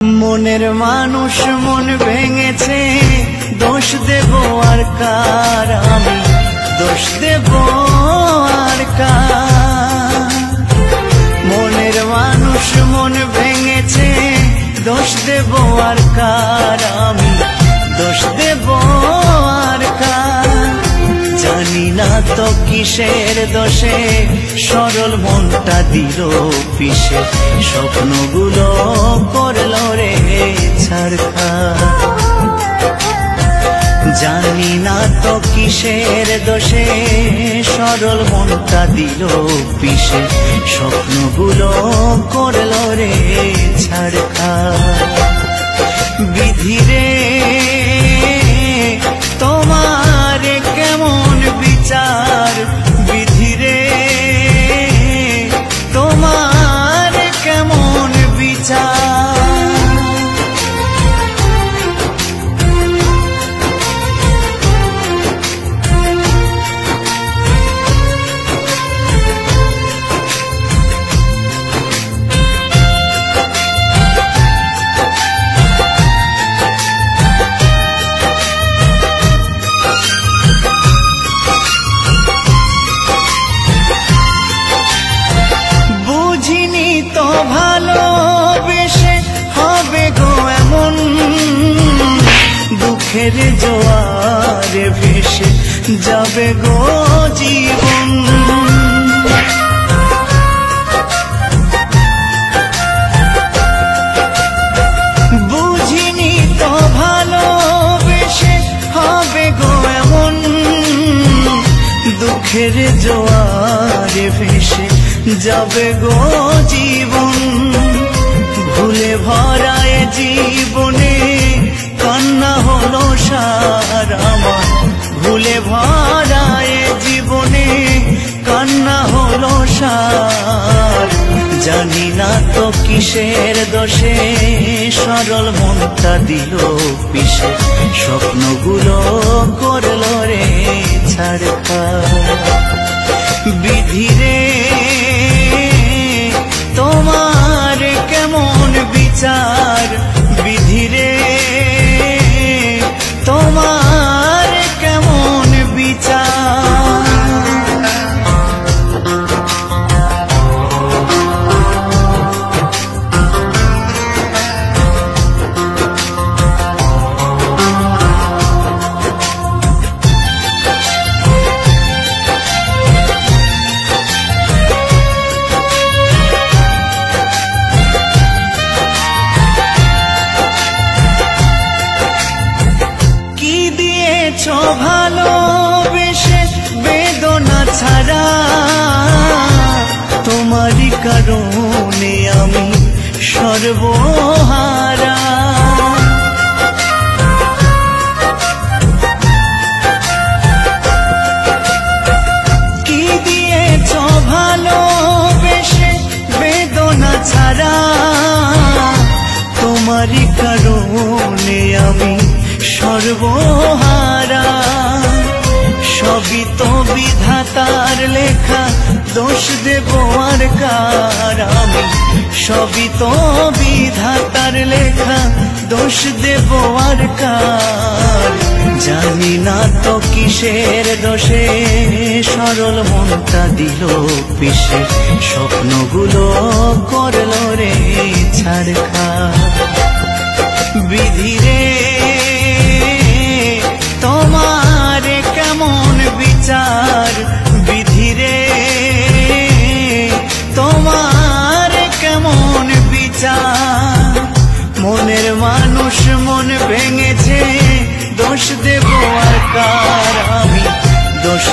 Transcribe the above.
মনের মানুষ মন ভেঙেছে, দোষ দেব আর কার, আমি দোষ দেব আর কার। মনের মানুষ মন ভেঙেছে, দোষ দেব আর কার, আমি দোষ দেব আর কার। জানি না তো কিসের দোষে সরল মনটা দিল পিছে, স্বপ্নগুলো করলো রে ছাড়খাড়। জানি না তো কিসের দোষে সরল মনটা দিল পিছে, স্বপ্নগুলো করলো রে ছাড়খাড়। বিধি রে তোমার কেমন বিচার, বিধি রে তোমার কেমন বিচার। ভালোবেসে হবে গো এমন, দুঃখের জোয়ারে ভেসে যাবে গো জীবন। বুঝিনি তো ভালোবেসে হবে গো এমন, দুঃখের জোয়ারে ভেসে যাবে গো জীবন। ভুলে ভরায় জীবনে কান্না হলো সার আমার, ভুলে ভরায় জীবনে কান্না হলো সার। জানি না তো কিসের দোষে সরল মনটা দিল পিছে, স্বপ্নগুলো করলো রে ছাড়খাড়। বিধি রে তোমার কেমন বিচার, বিধি রে তোমার কেমন বিচার। ভালোবেসে বেদনা ছাড়া, তোমারই কারণে আমি সর্বহারা। কি দিয়েছ ভালোবেসে বেদনা ছাড়া, তোমারই কারণে আমি সর্বহারা। সবই তো বিধাতার লেখা, দোষ দেব আর কার, আমি সবই তো বিধাতার লেখা, দোষ দেব আর কার। জানি না তো কিসের দোষে সরল মনটা দিল পিছে, স্বপ্নগুলো করলো রে ছাড়খাড়। বিধি রে তোমার কেমন বিচার, বিধি রে তোমার কেমন বিচার। মনের মানুষ মন ভেঙেছে, দোষ দেব আর কার, আমি দোষ